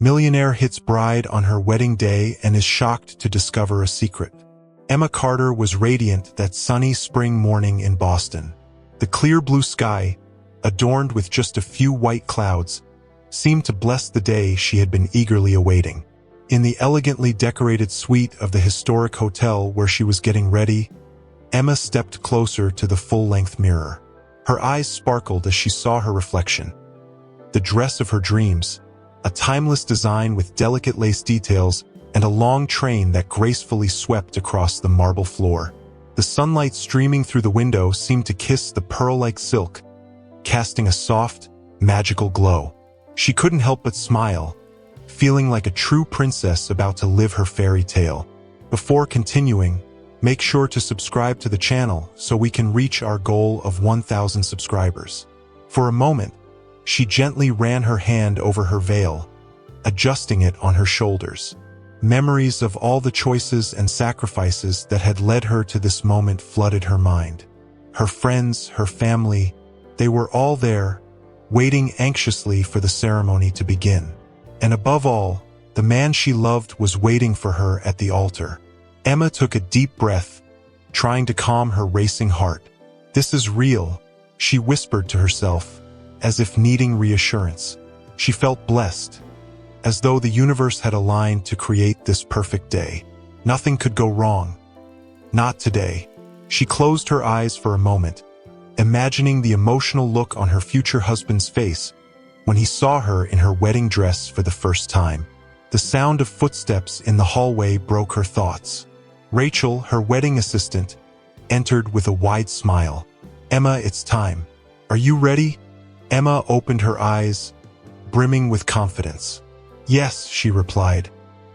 Millionaire hits bride on her wedding day and is shocked to discover a secret. Emma Carter was radiant that sunny spring morning in Boston. The clear blue sky, adorned with just a few white clouds, seemed to bless the day she had been eagerly awaiting. In the elegantly decorated suite of the historic hotel where she was getting ready, Emma stepped closer to the full-length mirror. Her eyes sparkled as she saw her reflection. The dress of her dreams, a timeless design with delicate lace details and a long train that gracefully swept across the marble floor. The sunlight streaming through the window seemed to kiss the pearl-like silk, casting a soft, magical glow. She couldn't help but smile, feeling like a true princess about to live her fairy tale. Before continuing, make sure to subscribe to the channel so we can reach our goal of 1,000 subscribers. For a moment, she gently ran her hand over her veil, adjusting it on her shoulders. Memories of all the choices and sacrifices that had led her to this moment flooded her mind. Her friends, her family, they were all there, waiting anxiously for the ceremony to begin. And above all, the man she loved was waiting for her at the altar. Emma took a deep breath, trying to calm her racing heart. "This is real," she whispered to herself, as if needing reassurance. She felt blessed, as though the universe had aligned to create this perfect day. Nothing could go wrong. Not today. She closed her eyes for a moment, imagining the emotional look on her future husband's face when he saw her in her wedding dress for the first time. The sound of footsteps in the hallway broke her thoughts. Rachel, her wedding assistant, entered with a wide smile. "Emma, it's time. Are you ready?" Emma opened her eyes, brimming with confidence. "Yes," she replied.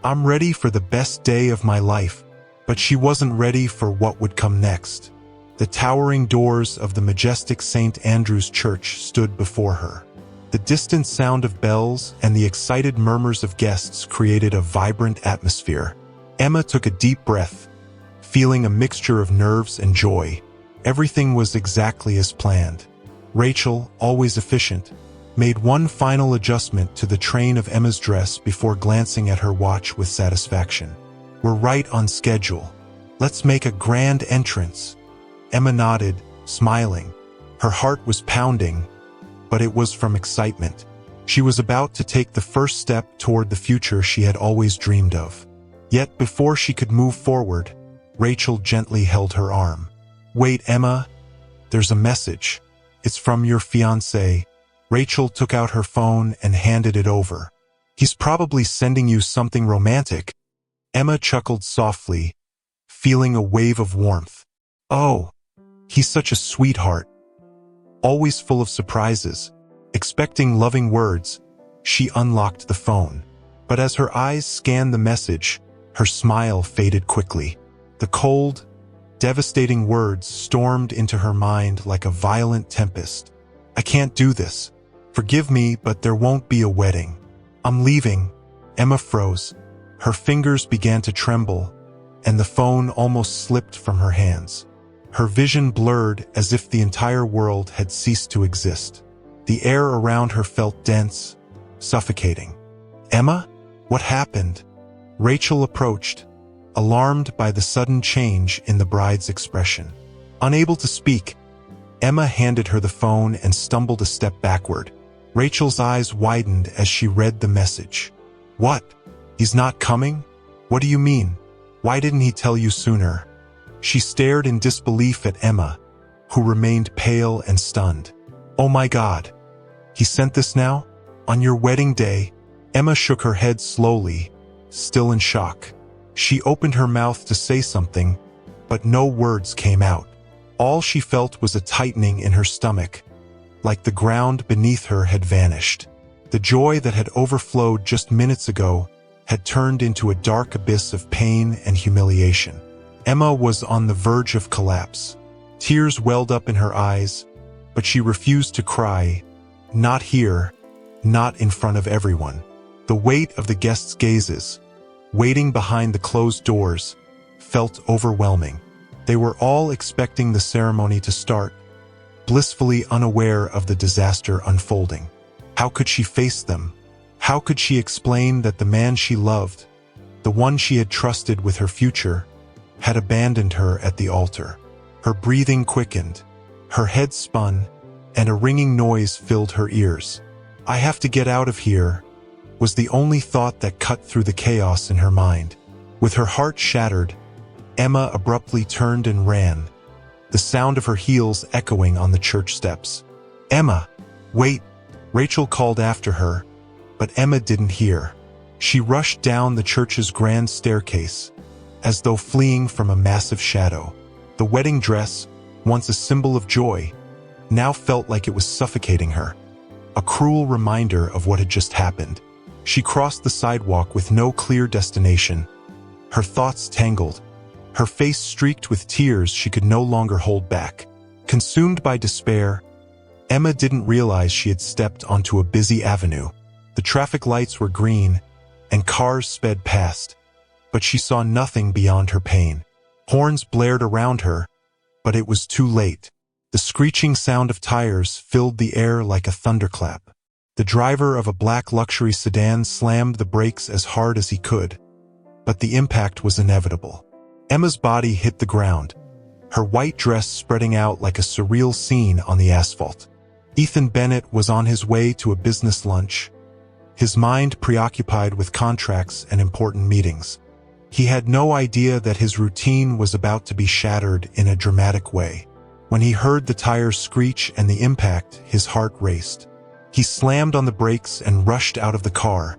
"I'm ready for the best day of my life." But she wasn't ready for what would come next. The towering doors of the majestic St. Andrew's Church stood before her. The distant sound of bells and the excited murmurs of guests created a vibrant atmosphere. Emma took a deep breath, feeling a mixture of nerves and joy. Everything was exactly as planned. Rachel, always efficient, made one final adjustment to the train of Emma's dress before glancing at her watch with satisfaction. "We're right on schedule. Let's make a grand entrance." Emma nodded, smiling. Her heart was pounding, but it was from excitement. She was about to take the first step toward the future she had always dreamed of. Yet before she could move forward, Rachel gently held her arm. "Wait, Emma. There's a message. It's from your fiancé." Rachel took out her phone and handed it over. "He's probably sending you something romantic." Emma chuckled softly, feeling a wave of warmth. "Oh, he's such a sweetheart. Always full of surprises." Expecting loving words, she unlocked the phone. But as her eyes scanned the message, her smile faded quickly. The cold, devastating words stormed into her mind like a violent tempest. "I can't do this. Forgive me, but there won't be a wedding. I'm leaving." Emma froze. Her fingers began to tremble, and the phone almost slipped from her hands. Her vision blurred as if the entire world had ceased to exist. The air around her felt dense, suffocating. "Emma? What happened?" Rachel approached, alarmed by the sudden change in the bride's expression. Unable to speak, Emma handed her the phone and stumbled a step backward. Rachel's eyes widened as she read the message. "What? He's not coming? What do you mean? Why didn't he tell you sooner?" She stared in disbelief at Emma, who remained pale and stunned. "Oh my God! He sent this now? On your wedding day?" Emma shook her head slowly, still in shock. She opened her mouth to say something, but no words came out. All she felt was a tightening in her stomach, like the ground beneath her had vanished. The joy that had overflowed just minutes ago had turned into a dark abyss of pain and humiliation. Emma was on the verge of collapse. Tears welled up in her eyes, but she refused to cry. Not here, not in front of everyone. The weight of the guests' gazes, waiting behind the closed doors, felt overwhelming. They were all expecting the ceremony to start, blissfully unaware of the disaster unfolding. How could she face them, How could she explain that the man she loved, the one she had trusted with her future, had abandoned her at the altar? Her breathing quickened, her head spun, and a ringing noise filled her ears. "I have to get out of here," was the only thought that cut through the chaos in her mind. With her heart shattered, Emma abruptly turned and ran, the sound of her heels echoing on the church steps. "Emma, wait!" Rachel called after her, but Emma didn't hear. She rushed down the church's grand staircase, as though fleeing from a massive shadow. The wedding dress, once a symbol of joy, now felt like it was suffocating her, a cruel reminder of what had just happened. She crossed the sidewalk with no clear destination, her thoughts tangled, her face streaked with tears she could no longer hold back. Consumed by despair, Emma didn't realize she had stepped onto a busy avenue. The traffic lights were green, and cars sped past, but she saw nothing beyond her pain. Horns blared around her, but it was too late. The screeching sound of tires filled the air like a thunderclap. The driver of a black luxury sedan slammed the brakes as hard as he could, but the impact was inevitable. Emma's body hit the ground, her white dress spreading out like a surreal scene on the asphalt. Ethan Bennett was on his way to a business lunch, his mind preoccupied with contracts and important meetings. He had no idea that his routine was about to be shattered in a dramatic way. When he heard the tires screech and the impact, his heart raced. He slammed on the brakes and rushed out of the car,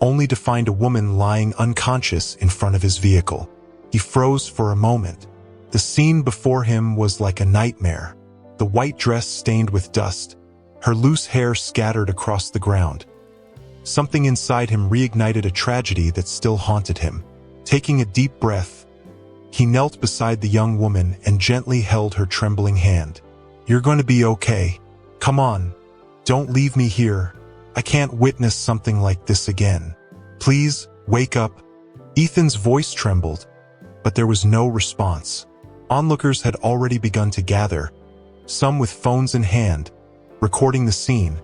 only to find a woman lying unconscious in front of his vehicle. He froze for a moment. The scene before him was like a nightmare. The white dress stained with dust, her loose hair scattered across the ground. Something inside him reignited a tragedy that still haunted him. Taking a deep breath, he knelt beside the young woman and gently held her trembling hand. "You're going to be okay. Come on. Don't leave me here. I can't witness something like this again. Please, wake up." Ethan's voice trembled, but there was no response. Onlookers had already begun to gather, some with phones in hand, recording the scene,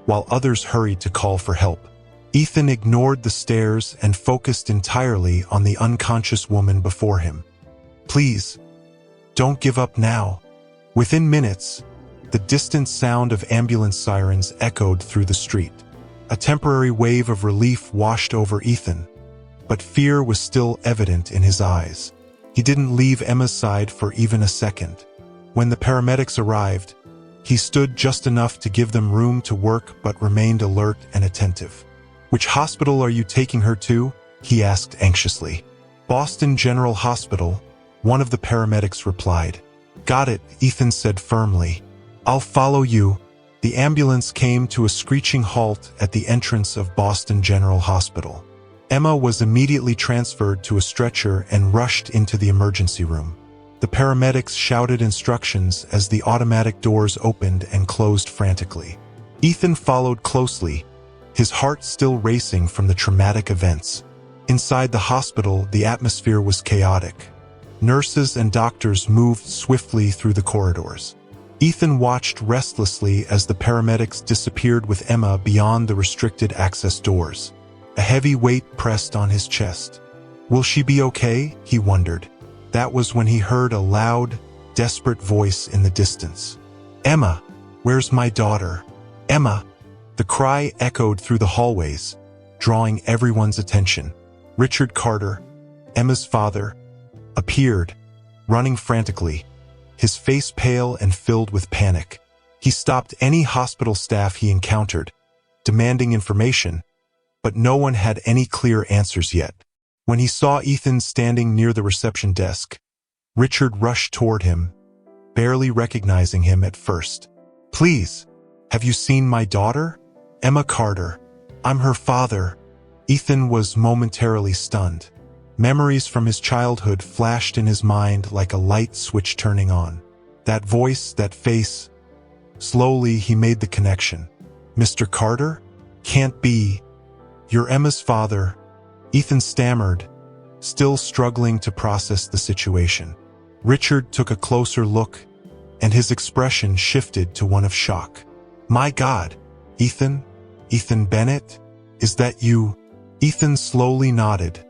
while others hurried to call for help. Ethan ignored the stares and focused entirely on the unconscious woman before him. "Please, don't give up now." Within minutes, the distant sound of ambulance sirens echoed through the street. A temporary wave of relief washed over Ethan, but fear was still evident in his eyes. He didn't leave Emma's side for even a second. When the paramedics arrived, he stood just enough to give them room to work but remained alert and attentive. "Which hospital are you taking her to?" he asked anxiously. "Boston General Hospital," one of the paramedics replied. "Got it," Ethan said firmly. "I'll follow you." The ambulance came to a screeching halt at the entrance of Boston General Hospital. Emma was immediately transferred to a stretcher and rushed into the emergency room. The paramedics shouted instructions as the automatic doors opened and closed frantically. Ethan followed closely, his heart still racing from the traumatic events. Inside the hospital, the atmosphere was chaotic. Nurses and doctors moved swiftly through the corridors. Ethan watched restlessly as the paramedics disappeared with Emma beyond the restricted access doors. A heavy weight pressed on his chest. Will she be okay? He wondered. That was when he heard a loud, desperate voice in the distance. Emma, where's my daughter? Emma! The cry echoed through the hallways, drawing everyone's attention. Richard Carter, Emma's father, appeared, running frantically, his face pale and filled with panic. He stopped any hospital staff he encountered, demanding information, but no one had any clear answers yet. When he saw Ethan standing near the reception desk, Richard rushed toward him, barely recognizing him at first. Please, have you seen my daughter? Emma Carter. I'm her father. Ethan was momentarily stunned. Memories from his childhood flashed in his mind like a light switch turning on. That voice, that face. Slowly, he made the connection. Mr. Carter? Can't be. You're Emma's father. Ethan stammered, still struggling to process the situation. Richard took a closer look, and his expression shifted to one of shock. My God, Ethan? Ethan Bennett? Is that you? Ethan slowly nodded,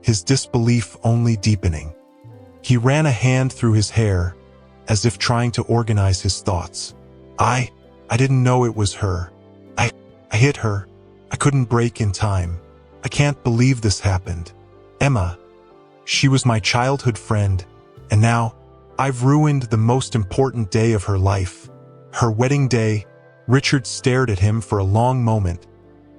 his disbelief only deepening. He ran a hand through his hair, as if trying to organize his thoughts. I didn't know it was her. I hit her. I couldn't brake in time. I can't believe this happened. Emma. She was my childhood friend, and now I've ruined the most important day of her life. Her wedding day. Richard stared at him for a long moment,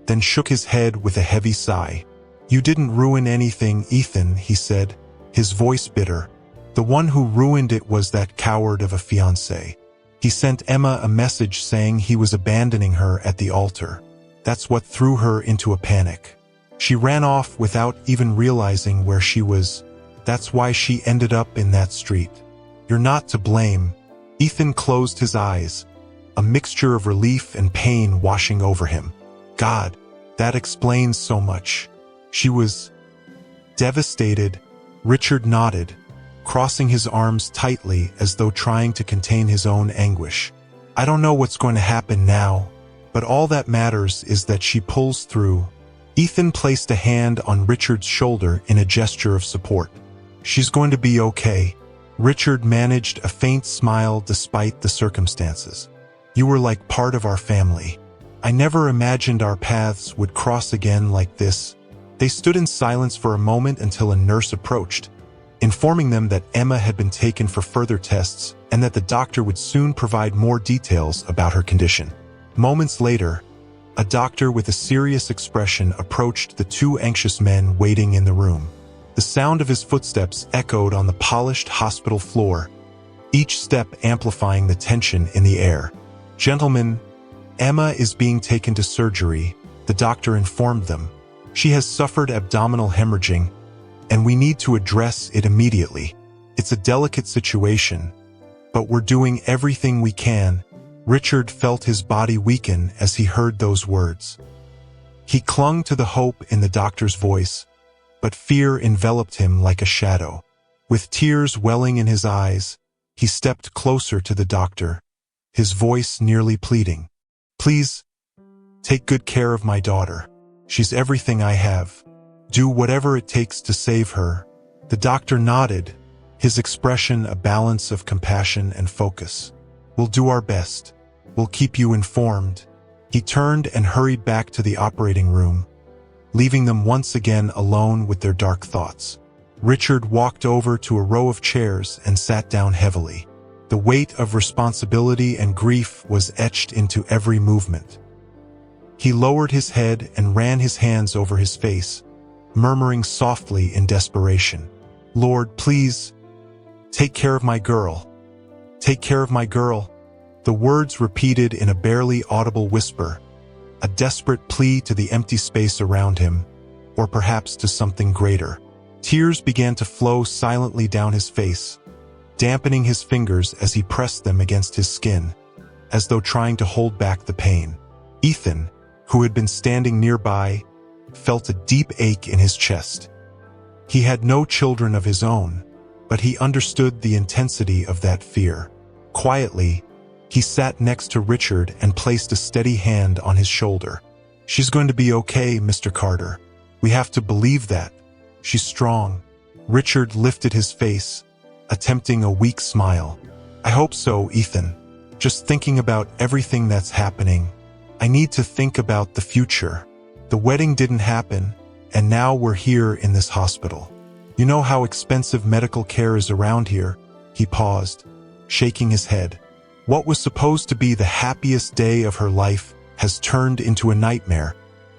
then shook his head with a heavy sigh. You didn't ruin anything, Ethan, he said, his voice bitter. The one who ruined it was that coward of a fiancé. He sent Emma a message saying he was abandoning her at the altar. That's what threw her into a panic. She ran off without even realizing where she was. That's why she ended up in that street. You're not to blame. Ethan closed his eyes, a mixture of relief and pain washing over him. God, that explains so much. She was devastated. Richard nodded, crossing his arms tightly as though trying to contain his own anguish. I don't know what's going to happen now, but all that matters is that she pulls through. Ethan placed a hand on Richard's shoulder in a gesture of support. She's going to be okay. Richard managed a faint smile despite the circumstances. You were like part of our family. I never imagined our paths would cross again like this. They stood in silence for a moment until a nurse approached, informing them that Emma had been taken for further tests and that the doctor would soon provide more details about her condition. Moments later, a doctor with a serious expression approached the two anxious men waiting in the room. The sound of his footsteps echoed on the polished hospital floor, each step amplifying the tension in the air. Gentlemen, Emma is being taken to surgery, the doctor informed them. She has suffered abdominal hemorrhaging, and we need to address it immediately. It's a delicate situation, but we're doing everything we can. Richard felt his body weaken as he heard those words. He clung to the hope in the doctor's voice, but fear enveloped him like a shadow. With tears welling in his eyes, he stepped closer to the doctor, his voice nearly pleading. Please, take good care of my daughter. She's everything I have. Do whatever it takes to save her. The doctor nodded, his expression a balance of compassion and focus. We'll do our best. We'll keep you informed. He turned and hurried back to the operating room, leaving them once again alone with their dark thoughts. Richard walked over to a row of chairs and sat down heavily. The weight of responsibility and grief was etched into every movement. He lowered his head and ran his hands over his face, murmuring softly in desperation, Lord, please, take care of my girl. Take care of my girl. The words repeated in a barely audible whisper, a desperate plea to the empty space around him, or perhaps to something greater. Tears began to flow silently down his face, dampening his fingers as he pressed them against his skin, as though trying to hold back the pain. Ethan, who had been standing nearby, felt a deep ache in his chest. He had no children of his own, but he understood the intensity of that fear. Quietly, he sat next to Richard and placed a steady hand on his shoulder. She's going to be okay, Mr. Carter. We have to believe that. She's strong. Richard lifted his face, attempting a weak smile. I hope so, Ethan. Just thinking about everything that's happening. I need to think about the future. The wedding didn't happen, and now we're here in this hospital. You know how expensive medical care is around here? He paused, shaking his head. What was supposed to be the happiest day of her life has turned into a nightmare.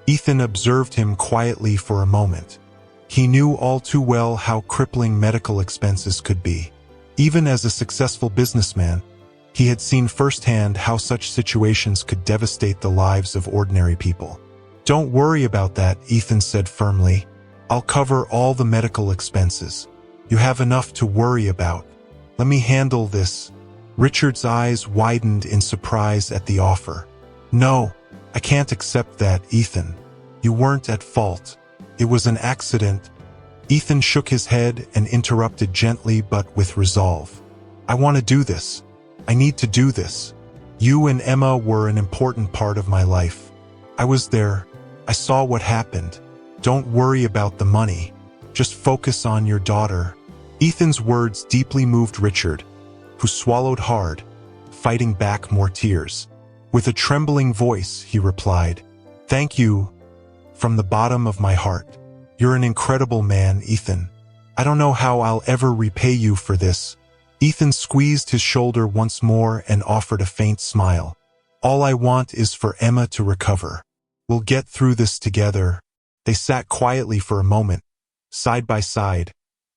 Ethan observed him quietly for a moment. He knew all too well how crippling medical expenses could be. Even as a successful businessman, he had seen firsthand how such situations could devastate the lives of ordinary people. Don't worry about that, Ethan said firmly. I'll cover all the medical expenses. You have enough to worry about. Let me handle this. Richard's eyes widened in surprise at the offer. No, I can't accept that, Ethan. You weren't at fault. It was an accident. Ethan shook his head and interrupted gently but with resolve. I want to do this. I need to do this. You and Emma were an important part of my life. I was there. I saw what happened. Don't worry about the money. Just focus on your daughter." Ethan's words deeply moved Richard, who swallowed hard, fighting back more tears. With a trembling voice, he replied, "Thank you from the bottom of my heart. You're an incredible man, Ethan. I don't know how I'll ever repay you for this." Ethan squeezed his shoulder once more and offered a faint smile. "All I want is for Emma to recover. We'll get through this together." They sat quietly for a moment, side by side,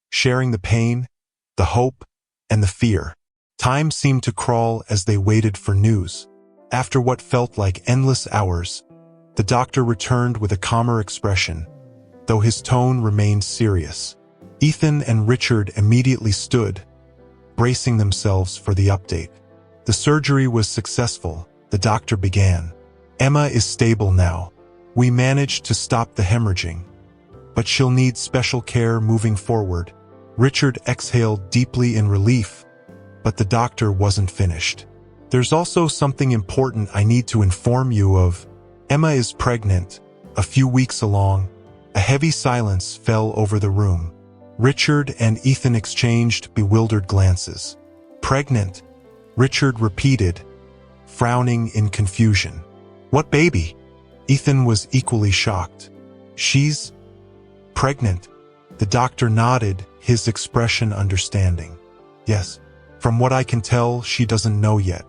sharing the pain, the hope, and the fear. Time seemed to crawl as they waited for news. After what felt like endless hours, the doctor returned with a calmer expression, though his tone remained serious. Ethan and Richard immediately stood, bracing themselves for the update. "The surgery was successful," the doctor began. "Emma is stable now. We managed to stop the hemorrhaging, but she'll need special care moving forward." Richard exhaled deeply in relief, but the doctor wasn't finished. "There's also something important I need to inform you of. Emma is pregnant, a few weeks along." A heavy silence fell over the room. Richard and Ethan exchanged bewildered glances. "Pregnant?" Richard repeated, frowning in confusion. "What baby?" Ethan was equally shocked. "She's pregnant." The doctor nodded, his expression understanding. "Yes, from what I can tell, she doesn't know yet.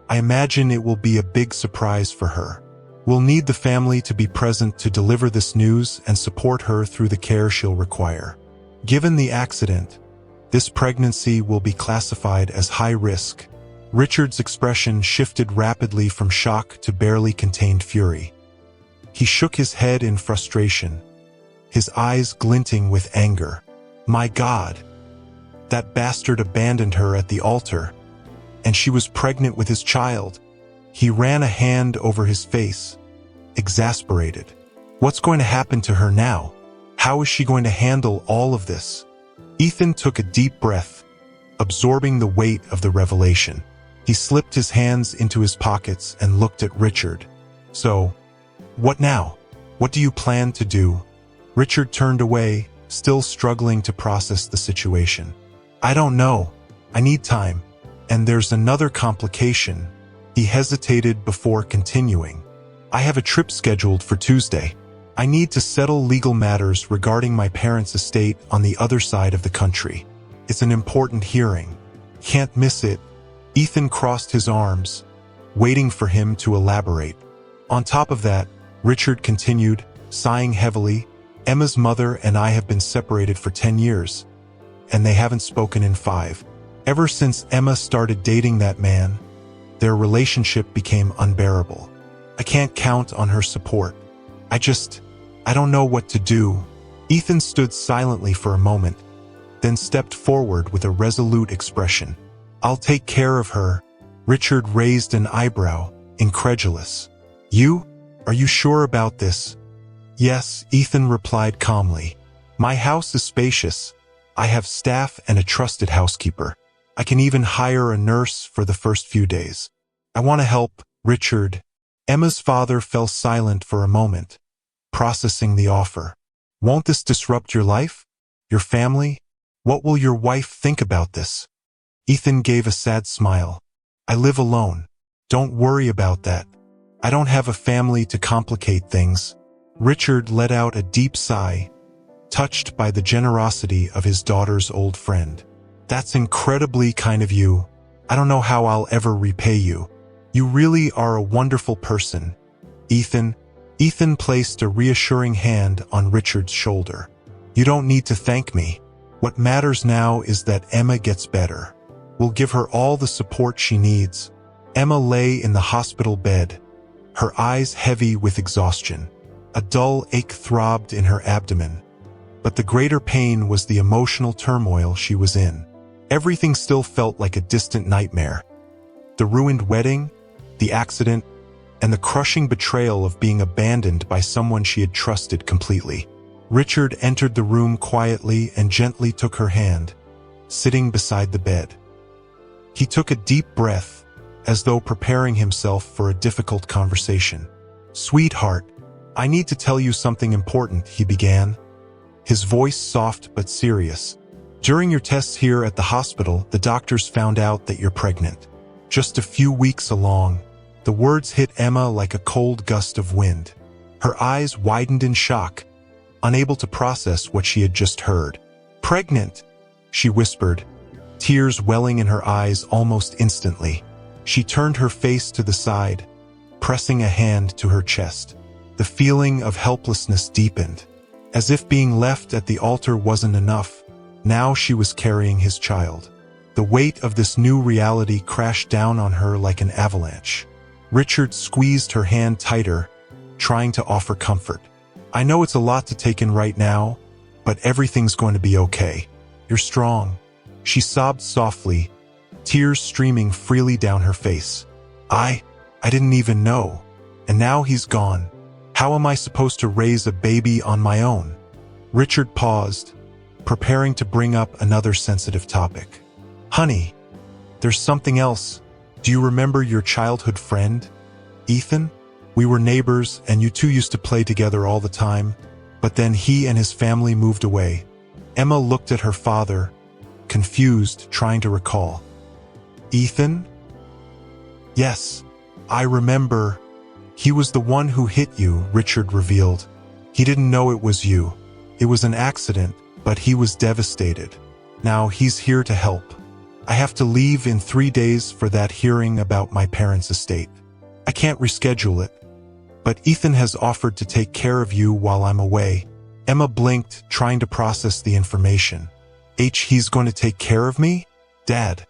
I imagine it will be a big surprise for her. We'll need the family to be present to deliver this news and support her through the care she'll require. Given the accident, this pregnancy will be classified as high risk." Richard's expression shifted rapidly from shock to barely contained fury. He shook his head in frustration, his eyes glinting with anger. "My God! That bastard abandoned her at the altar, and she was pregnant with his child." He ran a hand over his face, exasperated. "What's going to happen to her now? How is she going to handle all of this?" Ethan took a deep breath, absorbing the weight of the revelation. He slipped his hands into his pockets and looked at Richard. "So, what now? What do you plan to do?" Richard turned away, still struggling to process the situation. "I don't know. I need time. And there's another complication." He hesitated before continuing. "I have a trip scheduled for Tuesday. I need to settle legal matters regarding my parents' estate on the other side of the country. It's an important hearing. Can't miss it." Ethan crossed his arms, waiting for him to elaborate. "On top of that," Richard continued, sighing heavily, "Emma's mother and I have been separated for 10 years, and they haven't spoken in 5. Ever since Emma started dating that man, their relationship became unbearable. I can't count on her support. I don't know what to do." Ethan stood silently for a moment, then stepped forward with a resolute expression. "I'll take care of her." Richard raised an eyebrow, incredulous. "You? Are you sure about this?" "Yes," Ethan replied calmly. "My house is spacious. I have staff and a trusted housekeeper. I can even hire a nurse for the first few days. I want to help." Richard. Emma's father fell silent for a moment, processing the offer. "Won't this disrupt your life? Your family? What will your wife think about this?" Ethan gave a sad smile. "I live alone. Don't worry about that. I don't have a family to complicate things." Richard let out a deep sigh, touched by the generosity of his daughter's old friend. "That's incredibly kind of you. I don't know how I'll ever repay you. You really are a wonderful person, Ethan." Ethan placed a reassuring hand on Richard's shoulder. "You don't need to thank me. What matters now is that Emma gets better. We'll give her all the support she needs." Emma lay in the hospital bed, her eyes heavy with exhaustion. A dull ache throbbed in her abdomen, but the greater pain was the emotional turmoil she was in. Everything still felt like a distant nightmare. The ruined wedding, the accident, and the crushing betrayal of being abandoned by someone she had trusted completely. Richard entered the room quietly and gently took her hand, sitting beside the bed. He took a deep breath, as though preparing himself for a difficult conversation. "Sweetheart," I need to tell you something important, he began, his voice soft but serious. During your tests here at the hospital, the doctors found out that you're pregnant. Just a few weeks along. The words hit Emma like a cold gust of wind. Her eyes widened in shock, unable to process what she had just heard. Pregnant, she whispered, tears welling in her eyes almost instantly. She turned her face to the side, pressing a hand to her chest. The feeling of helplessness deepened. As if being left at the altar wasn't enough, now she was carrying his child. The weight of this new reality crashed down on her like an avalanche. Richard squeezed her hand tighter, trying to offer comfort. I know it's a lot to take in right now, but everything's going to be okay. You're strong. She sobbed softly, tears streaming freely down her face. I didn't even know. And now he's gone. How am I supposed to raise a baby on my own? Richard paused, preparing to bring up another sensitive topic. Honey, there's something else. Do you remember your childhood friend, Ethan? We were neighbors and you two used to play together all the time, but then he and his family moved away. Emma looked at her father, confused, trying to recall. Ethan? Yes, I remember. He was the one who hit you, Richard revealed. He didn't know it was you. It was an accident, but he was devastated. Now he's here to help. I have to leave in 3 days for that hearing about my parents' estate. I can't reschedule it, but Ethan has offered to take care of you while I'm away. Emma blinked, trying to process the information. He's going to take care of me? Dad.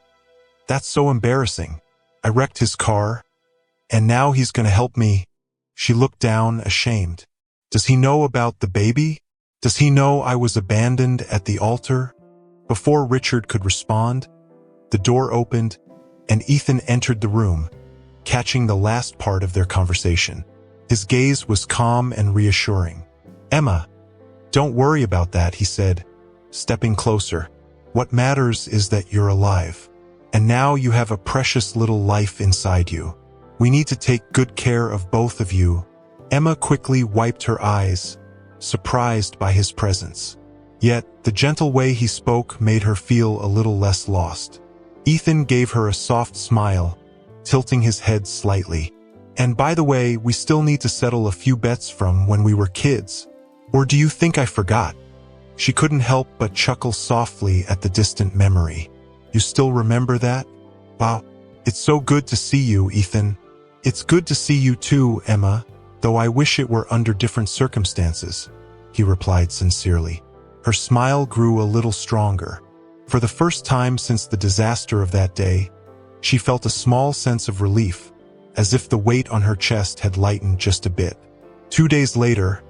That's so embarrassing. I wrecked his car, and now he's going to help me. She looked down, ashamed. Does he know about the baby? Does he know I was abandoned at the altar? Before Richard could respond, the door opened, and Ethan entered the room, catching the last part of their conversation. His gaze was calm and reassuring. Emma, don't worry about that, he said, stepping closer. What matters is that you're alive. And now you have a precious little life inside you. We need to take good care of both of you. Emma quickly wiped her eyes, surprised by his presence. Yet, the gentle way he spoke made her feel a little less lost. Ethan gave her a soft smile, tilting his head slightly. And by the way, we still need to settle a few bets from when we were kids. Or do you think I forgot? She couldn't help but chuckle softly at the distant memory. You still remember that? Wow, it's so good to see you, Ethan. It's good to see you too, Emma, though I wish it were under different circumstances, he replied sincerely. Her smile grew a little stronger. For the first time since the disaster of that day, she felt a small sense of relief, as if the weight on her chest had lightened just a bit. 2 days later,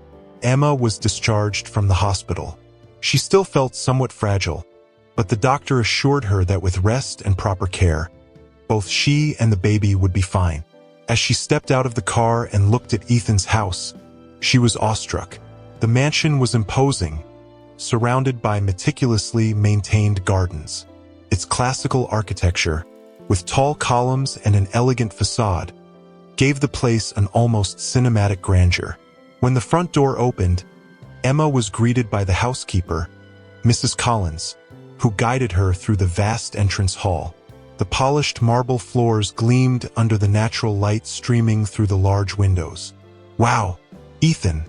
Emma was discharged from the hospital. She still felt somewhat fragile, but the doctor assured her that with rest and proper care, both she and the baby would be fine. As she stepped out of the car and looked at Ethan's house, she was awestruck. The mansion was imposing, surrounded by meticulously maintained gardens. Its classical architecture, with tall columns and an elegant facade, gave the place an almost cinematic grandeur. When the front door opened, Emma was greeted by the housekeeper, Mrs. Collins, who guided her through the vast entrance hall. The polished marble floors gleamed under the natural light streaming through the large windows. Wow, Ethan,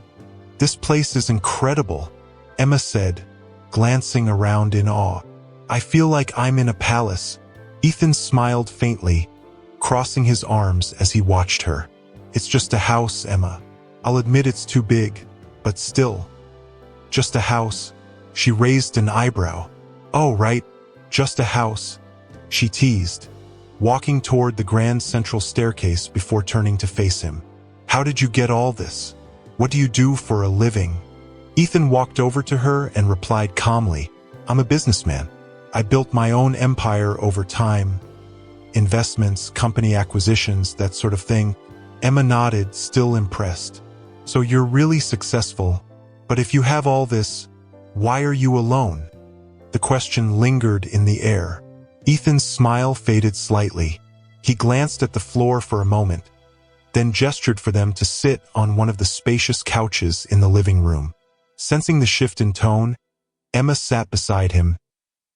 this place is incredible, Emma said, glancing around in awe. I feel like I'm in a palace. Ethan smiled faintly, crossing his arms as he watched her. It's just a house, Emma. I'll admit it's too big, but still. Just a house. She raised an eyebrow. Oh, right, just a house, she teased, walking toward the grand central staircase before turning to face him. How did you get all this? What do you do for a living? Ethan walked over to her and replied calmly, I'm a businessman. I built my own empire over time. Investments, company acquisitions, that sort of thing. Emma nodded, still impressed. So you're really successful, but if you have all this, why are you alone? The question lingered in the air. Ethan's smile faded slightly. He glanced at the floor for a moment, then gestured for them to sit on one of the spacious couches in the living room. Sensing the shift in tone, Emma sat beside him,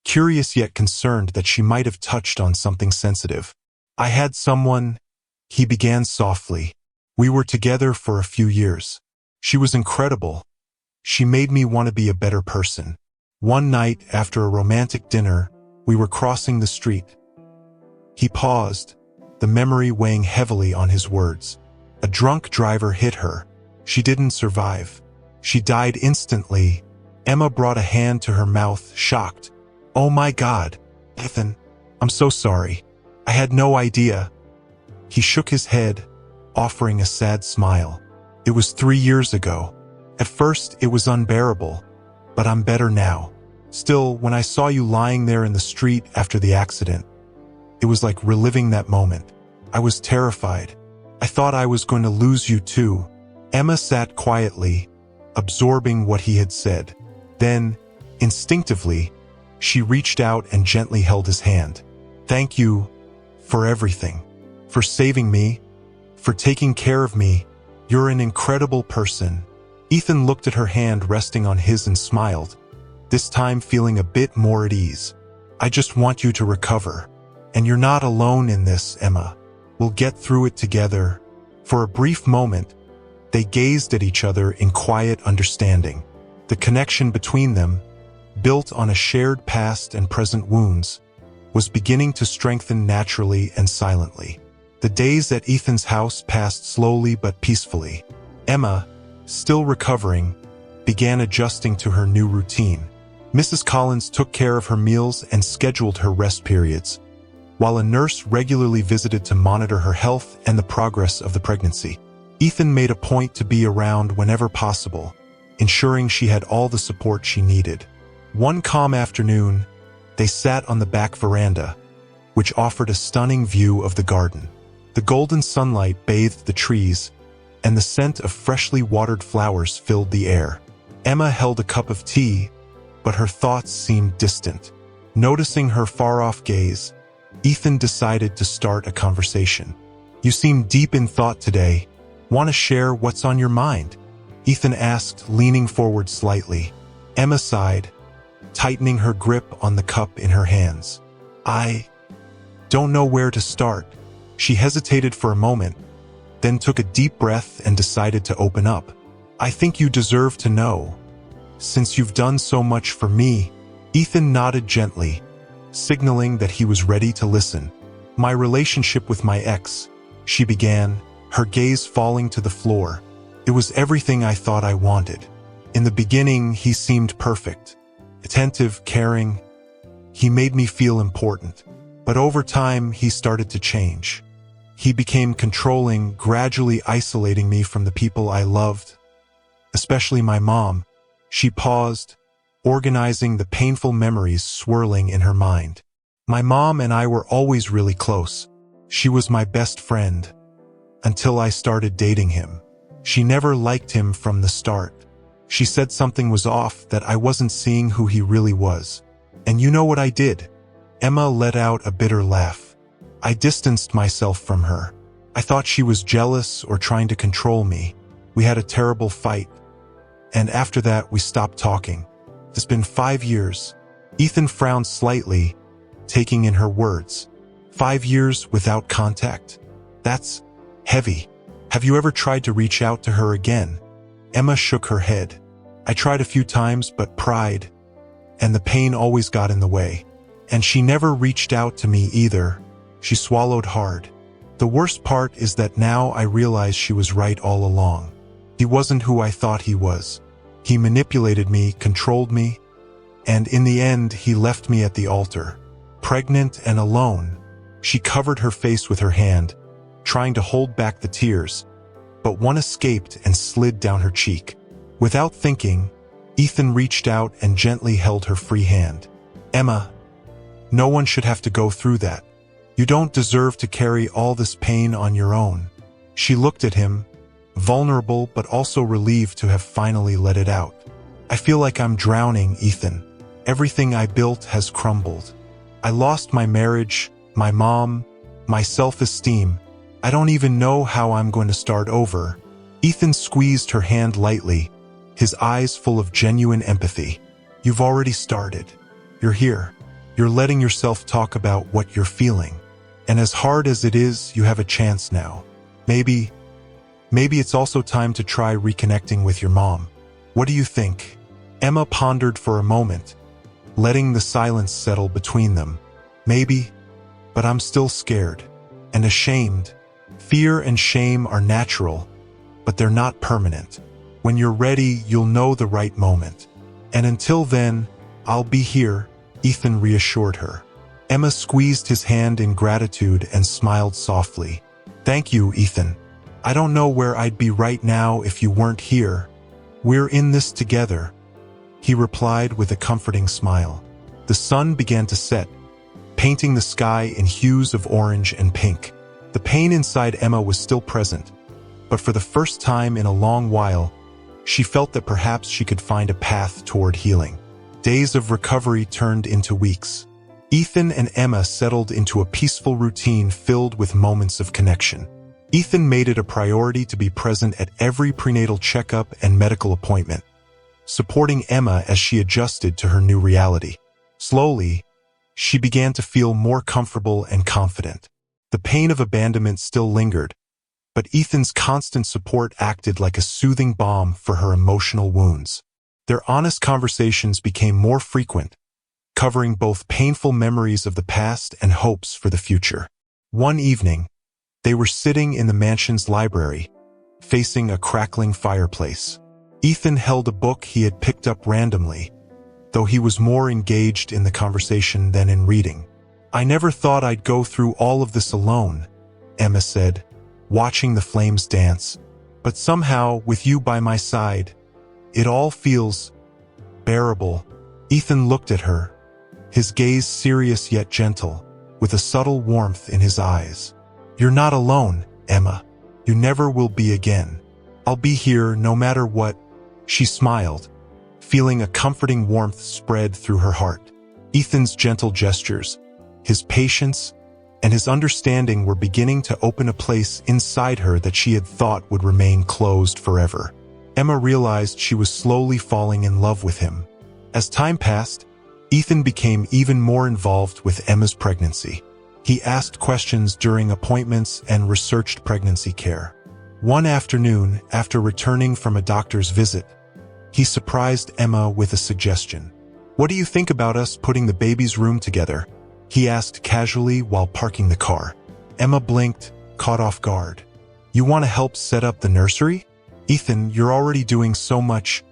curious yet concerned that she might have touched on something sensitive. "I had someone," he began softly. "We were together for a few years. She was incredible. She made me want to be a better person. One night, after a romantic dinner, we were crossing the street." He paused, the memory weighing heavily on his words. "A drunk driver hit her. She didn't survive. She died instantly." Emma brought a hand to her mouth, shocked. "Oh my God, Ethan, I'm so sorry. I had no idea." He shook his head, offering a sad smile. "It was 3 years ago. At first, it was unbearable, but I'm better now. Still, when I saw you lying there in the street after the accident, it was like reliving that moment. I was terrified. I thought I was going to lose you too." Emma sat quietly, absorbing what he had said. Then, instinctively, she reached out and gently held his hand. "Thank you for everything. For saving me. For taking care of me. You're an incredible person." Ethan looked at her hand resting on his and smiled, this time feeling a bit more at ease. "I just want you to recover. And you're not alone in this, Emma. We'll get through it together." For a brief moment, they gazed at each other in quiet understanding. The connection between them, built on a shared past and present wounds, was beginning to strengthen naturally and silently. The days at Ethan's house passed slowly but peacefully. Emma, still recovering, began adjusting to her new routine. Mrs. Collins took care of her meals and scheduled her rest periods, while a nurse regularly visited to monitor her health and the progress of the pregnancy. Ethan made a point to be around whenever possible, ensuring she had all the support she needed. One calm afternoon, they sat on the back veranda, which offered a stunning view of the garden. The golden sunlight bathed the trees, and the scent of freshly watered flowers filled the air. Emma held a cup of tea, but her thoughts seemed distant. Noticing her far-off gaze, Ethan decided to start a conversation. "You seem deep in thought today. Want to share what's on your mind?" Ethan asked, leaning forward slightly. Emma sighed, tightening her grip on the cup in her hands. "I don't know where to start." She hesitated for a moment, then took a deep breath and decided to open up. "I think you deserve to know, since you've done so much for me." Ethan nodded gently, signaling that he was ready to listen. "My relationship with my ex," she began, her gaze falling to the floor. "It was everything I thought I wanted. In the beginning, he seemed perfect. Attentive, caring. He made me feel important. But over time, he started to change. He became controlling, gradually isolating me from the people I loved, especially my mom." She paused, organizing the painful memories swirling in her mind. "My mom and I were always really close. She was my best friend, until I started dating him. She never liked him from the start. She said something was off, that I wasn't seeing who he really was. And you know what I did?" Emma let out a bitter laugh. "I distanced myself from her. I thought she was jealous or trying to control me. We had a terrible fight. And after that, we stopped talking. It's been 5 years." Ethan frowned slightly, taking in her words. 5 years without contact? That's heavy. Have you ever tried to reach out to her again?" Emma shook her head. "I tried a few times, but pride and the pain always got in the way. And she never reached out to me either." She swallowed hard. "The worst part is that now I realize she was right all along. He wasn't who I thought he was. He manipulated me, controlled me, and in the end, he left me at the altar, pregnant and alone." She covered her face with her hand, trying to hold back the tears, but one escaped and slid down her cheek. Without thinking, Ethan reached out and gently held her free hand. "Emma, no one should have to go through that. You don't deserve to carry all this pain on your own." She looked at him, vulnerable but also relieved to have finally let it out. "I feel like I'm drowning, Ethan. Everything I built has crumbled. I lost my marriage, my mom, my self-esteem. I don't even know how I'm going to start over. Ethan squeezed her hand lightly, his eyes full of genuine empathy. You've already started. You're here. You're letting yourself talk about what you're feeling. And as hard as it is, you have a chance now. Maybe it's also time to try reconnecting with your mom. What do you think? Emma pondered for a moment, letting the silence settle between them. Maybe, but I'm still scared and ashamed. Fear and shame are natural, but they're not permanent. When you're ready, you'll know the right moment. And until then, I'll be here, Ethan reassured her. Emma squeezed his hand in gratitude and smiled softly. Thank you, Ethan. I don't know where I'd be right now if you weren't here. We're in this together, he replied with a comforting smile. The sun began to set, painting the sky in hues of orange and pink. The pain inside Emma was still present, but for the first time in a long while, she felt that perhaps she could find a path toward healing. Days of recovery turned into weeks. Ethan and Emma settled into a peaceful routine filled with moments of connection. Ethan made it a priority to be present at every prenatal checkup and medical appointment, supporting Emma as she adjusted to her new reality. Slowly, she began to feel more comfortable and confident. The pain of abandonment still lingered, but Ethan's constant support acted like a soothing balm for her emotional wounds. Their honest conversations became more frequent, covering both painful memories of the past and hopes for the future. One evening, they were sitting in the mansion's library, facing a crackling fireplace. Ethan held a book he had picked up randomly, though he was more engaged in the conversation than in reading. I never thought I'd go through all of this alone, Emma said, watching the flames dance. But somehow, with you by my side, it all feels bearable. Ethan looked at her, his gaze serious yet gentle, with a subtle warmth in his eyes. You're not alone, Emma. You never will be again. I'll be here no matter what. She smiled, feeling a comforting warmth spread through her heart. Ethan's gentle gestures, his patience, and his understanding were beginning to open a place inside her that she had thought would remain closed forever. Emma realized she was slowly falling in love with him. As time passed, Ethan became even more involved with Emma's pregnancy. He asked questions during appointments and researched pregnancy care. One afternoon, after returning from a doctor's visit, he surprised Emma with a suggestion. What do you think about us putting the baby's room together? He asked casually while parking the car. Emma blinked, caught off guard. You want to help set up the nursery? Ethan, you're already doing so much.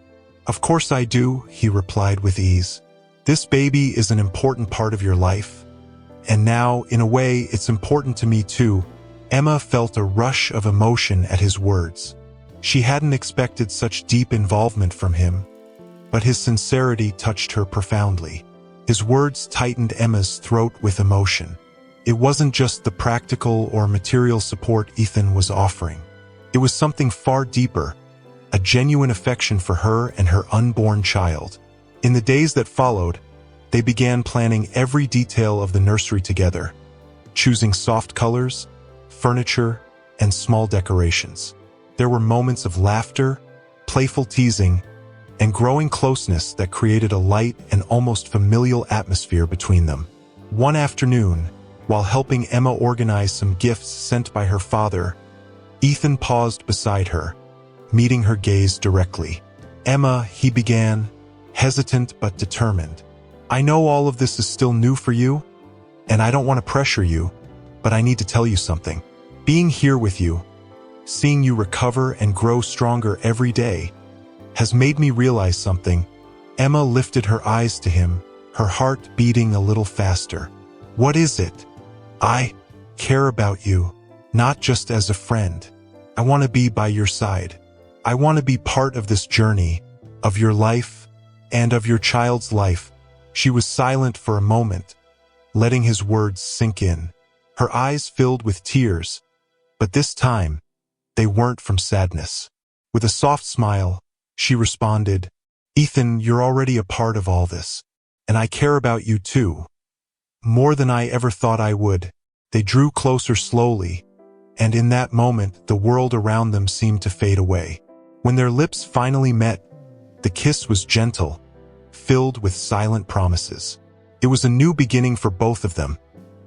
Of course I do, he replied with ease. This baby is an important part of your life. And now, in a way, it's important to me too. Emma felt a rush of emotion at his words. She hadn't expected such deep involvement from him, but his sincerity touched her profoundly. His words tightened Emma's throat with emotion. It wasn't just the practical or material support Ethan was offering. It was something far deeper, a genuine affection for her and her unborn child. In the days that followed, they began planning every detail of the nursery together, choosing soft colors, furniture, and small decorations. There were moments of laughter, playful teasing, and growing closeness that created a light and almost familial atmosphere between them. One afternoon, while helping Emma organize some gifts sent by her father, Ethan paused beside her, meeting her gaze directly. Emma, he began, hesitant but determined. I know all of this is still new for you, and I don't want to pressure you, but I need to tell you something. Being here with you, seeing you recover and grow stronger every day, has made me realize something. Emma lifted her eyes to him, her heart beating a little faster. What is it? I care about you, not just as a friend. I want to be by your side. I want to be part of this journey, of your life, and of your child's life. She was silent for a moment, letting his words sink in. Her eyes filled with tears, but this time, they weren't from sadness. With a soft smile, she responded, Ethan, you're already a part of all this, and I care about you too. More than I ever thought I would. They drew closer slowly, and in that moment, the world around them seemed to fade away. When their lips finally met, the kiss was gentle, filled with silent promises. It was a new beginning for both of them,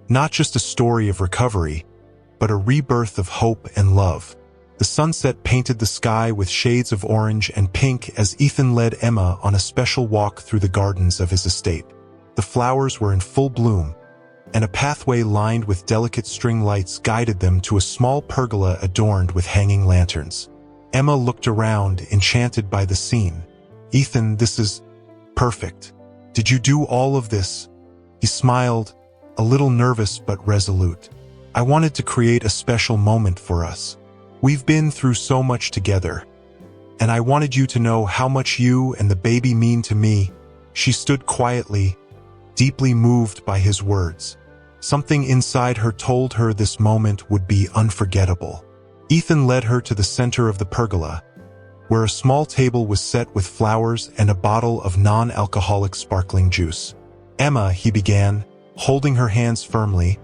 not just a story of recovery, but a rebirth of hope and love. The sunset painted the sky with shades of orange and pink as Ethan led Emma on a special walk through the gardens of his estate. The flowers were in full bloom, and a pathway lined with delicate string lights guided them to a small pergola adorned with hanging lanterns. Emma looked around, enchanted by the scene. "Ethan, this is perfect. Did you do all of this?" He smiled, a little nervous but resolute. "I wanted to create a special moment for us. We've been through so much together, and I wanted you to know how much you and the baby mean to me." She stood quietly, deeply moved by his words. Something inside her told her this moment would be unforgettable. Ethan led her to the center of the pergola, where a small table was set with flowers and a bottle of non-alcoholic sparkling juice. "Emma," he began, holding her hands firmly,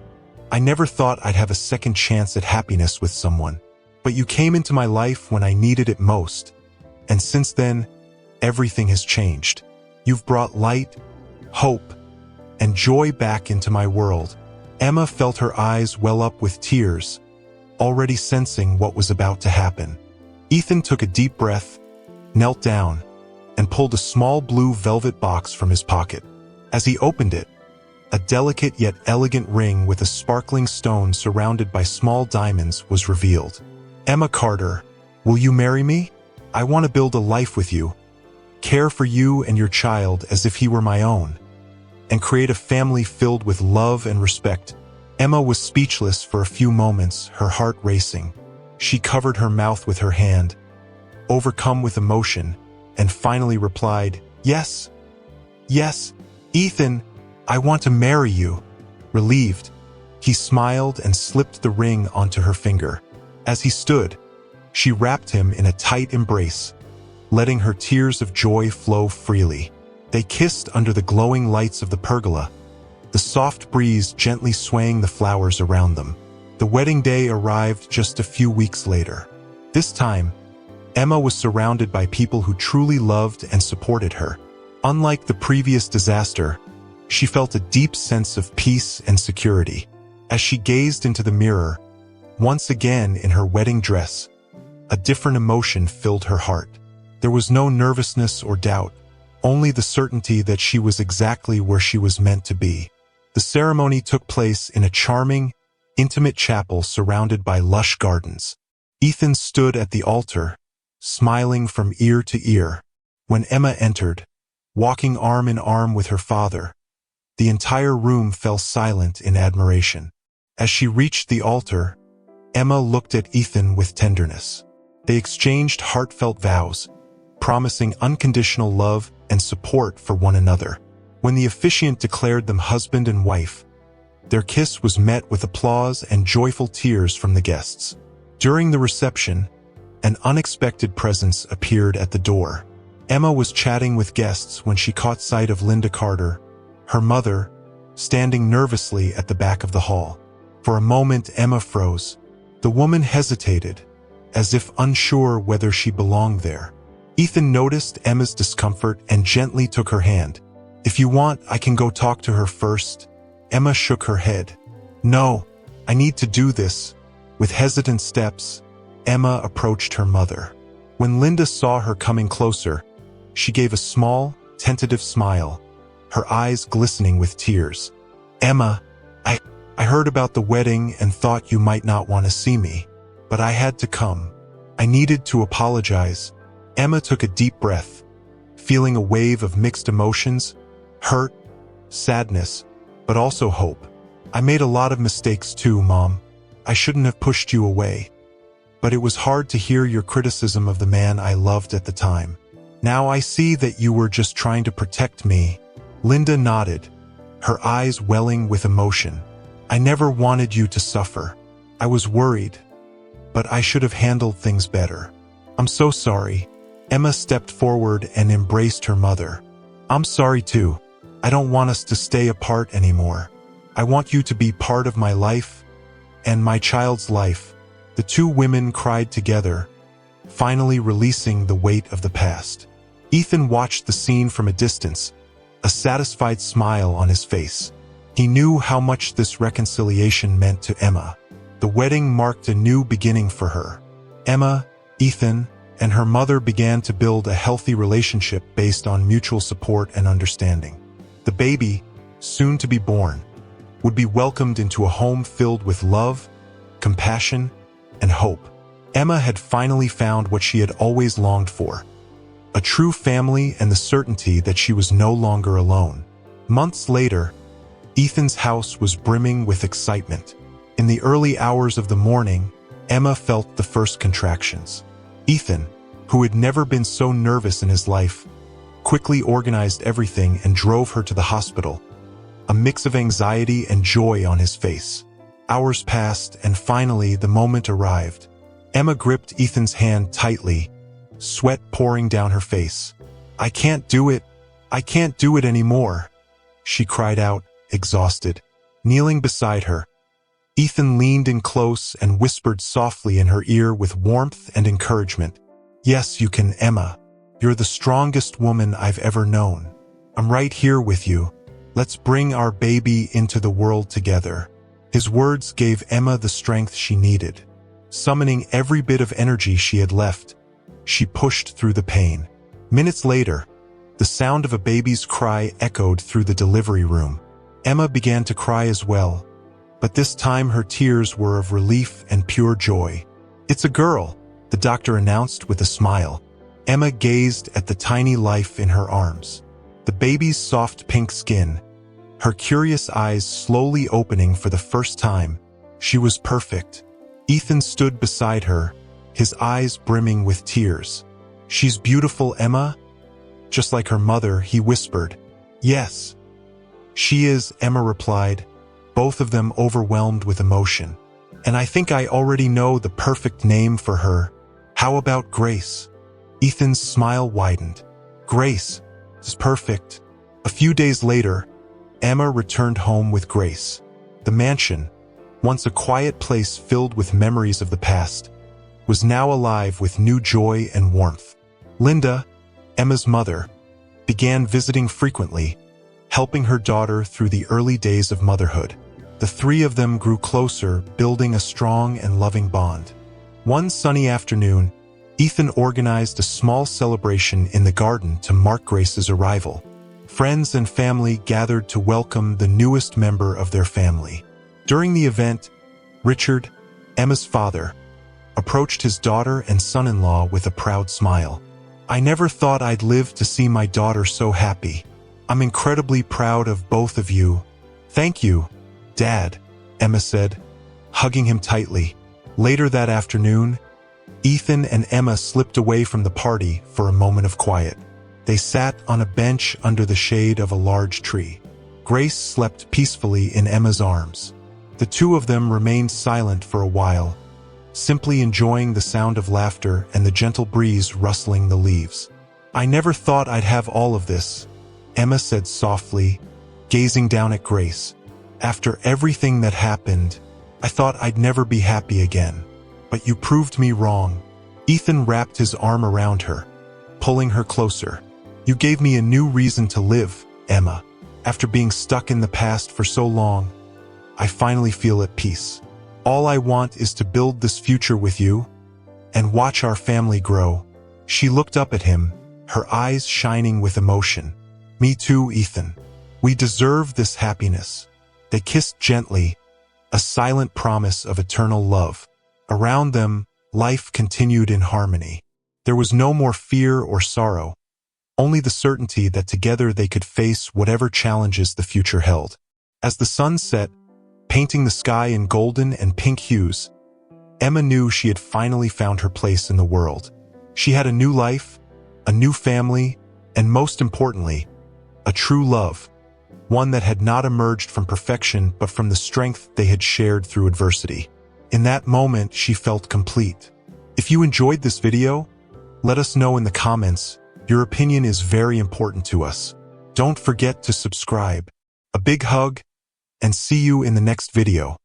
"I never thought I'd have a second chance at happiness with someone. But you came into my life when I needed it most, and since then, everything has changed. You've brought light, hope, and joy back into my world." Emma felt her eyes well up with tears, already sensing what was about to happen. Ethan took a deep breath, knelt down, and pulled a small blue velvet box from his pocket. As he opened it, a delicate yet elegant ring with a sparkling stone surrounded by small diamonds was revealed. "Emma Carter, will you marry me? I want to build a life with you, care for you and your child as if he were my own, and create a family filled with love and respect." Emma was speechless for a few moments, her heart racing. She covered her mouth with her hand, overcome with emotion, and finally replied, "Yes, yes, Ethan, I want to marry you." Relieved, he smiled and slipped the ring onto her finger. As he stood, she wrapped him in a tight embrace, letting her tears of joy flow freely. They kissed under the glowing lights of the pergola, the soft breeze gently swaying the flowers around them. The wedding day arrived just a few weeks later. This time, Emma was surrounded by people who truly loved and supported her. Unlike the previous disaster, she felt a deep sense of peace and security. As she gazed into the mirror, once again in her wedding dress, a different emotion filled her heart. There was no nervousness or doubt, only the certainty that she was exactly where she was meant to be. The ceremony took place in a charming, intimate chapel surrounded by lush gardens. Ethan stood at the altar, smiling from ear to ear. When Emma entered, walking arm in arm with her father, the entire room fell silent in admiration. As she reached the altar, Emma looked at Ethan with tenderness. They exchanged heartfelt vows, promising unconditional love and support for one another. When the officiant declared them husband and wife, their kiss was met with applause and joyful tears from the guests. During the reception, an unexpected presence appeared at the door. Emma was chatting with guests when she caught sight of Linda Carter, her mother, standing nervously at the back of the hall. For a moment, Emma froze. The woman hesitated, as if unsure whether she belonged there. Ethan noticed Emma's discomfort and gently took her hand. "If you want, I can go talk to her first." Emma shook her head. "No, I need to do this." With hesitant steps, Emma approached her mother. When Linda saw her coming closer, she gave a small, tentative smile, her eyes glistening with tears. "Emma, I heard about the wedding and thought you might not want to see me, but I had to come. I needed to apologize." Emma took a deep breath, feeling a wave of mixed emotions, hurt, sadness, but also hope. "I made a lot of mistakes too, Mom. I shouldn't have pushed you away. But it was hard to hear your criticism of the man I loved at the time. Now I see that you were just trying to protect me." Linda nodded, her eyes welling with emotion. "I never wanted you to suffer. I was worried, but I should have handled things better. I'm so sorry." Emma stepped forward and embraced her mother. "I'm sorry too. I don't want us to stay apart anymore. I want you to be part of my life and my child's life The two women cried together, finally releasing the weight of the past. Ethan watched the scene from a distance, a satisfied smile on his face. He knew how much this reconciliation meant to Emma. The wedding marked a new beginning for her. Emma, Ethan, and her mother began to build a healthy relationship based on mutual support and understanding. The baby, soon to be born, would be welcomed into a home filled with love, compassion, and hope. Emma had finally found what she had always longed for: a true family and the certainty that she was no longer alone. Months later, Ethan's house was brimming with excitement. In the early hours of the morning, Emma felt the first contractions. Ethan, who had never been so nervous in his life, quickly organized everything and drove her to the hospital, a mix of anxiety and joy on his face. Hours passed, and finally the moment arrived. Emma gripped Ethan's hand tightly, sweat pouring down her face. "I can't do it. I can't do it anymore," she cried out, exhausted. Kneeling beside her, Ethan leaned in close and whispered softly in her ear with warmth and encouragement. "Yes, you can, Emma. You're the strongest woman I've ever known. I'm right here with you. Let's bring our baby into the world together." His words gave Emma the strength she needed. Summoning every bit of energy she had left, she pushed through the pain. Minutes later, the sound of a baby's cry echoed through the delivery room. Emma began to cry as well, but this time her tears were of relief and pure joy. "It's a girl," the doctor announced with a smile. Emma gazed at the tiny life in her arms. The baby's soft pink skin, her curious eyes slowly opening for the first time. She was perfect. Ethan stood beside her, his eyes brimming with tears. "She's beautiful, Emma?" Just like her mother, he whispered. "Yes, she is," Emma replied, both of them overwhelmed with emotion. "And I think I already know the perfect name for her. How about Grace?" Ethan's smile widened. "Grace is perfect." A few days later, Emma returned home with Grace. The mansion, once a quiet place filled with memories of the past, was now alive with new joy and warmth. Linda, Emma's mother, began visiting frequently, helping her daughter through the early days of motherhood. The three of them grew closer, building a strong and loving bond. One sunny afternoon, Ethan organized a small celebration in the garden to mark Grace's arrival. Friends and family gathered to welcome the newest member of their family. During the event, Richard, Emma's father, approached his daughter and son-in-law with a proud smile. "I never thought I'd live to see my daughter so happy. I'm incredibly proud of both of you." "Thank you, Dad," Emma said, hugging him tightly. Later that afternoon, Ethan and Emma slipped away from the party for a moment of quiet. They sat on a bench under the shade of a large tree. Grace slept peacefully in Emma's arms. The two of them remained silent for a while, simply enjoying the sound of laughter and the gentle breeze rustling the leaves. "I never thought I'd have all of this," Emma said softly, gazing down at Grace. "After everything that happened, I thought I'd never be happy again. But you proved me wrong." Ethan wrapped his arm around her, pulling her closer. "You gave me a new reason to live, Emma. After being stuck in the past for so long, I finally feel at peace. All I want is to build this future with you and watch our family grow." She looked up at him, her eyes shining with emotion. "Me too, Ethan. We deserve this happiness." They kissed gently, a silent promise of eternal love. Around them, life continued in harmony. There was no more fear or sorrow, only the certainty that together they could face whatever challenges the future held. As the sun set, painting the sky in golden and pink hues, Emma knew she had finally found her place in the world. She had a new life, a new family, and most importantly, a true love, one that had not emerged from perfection but from the strength they had shared through adversity. In that moment, she felt complete. If you enjoyed this video, let us know in the comments. Your opinion is very important to us. Don't forget to subscribe. A big hug, and see you in the next video.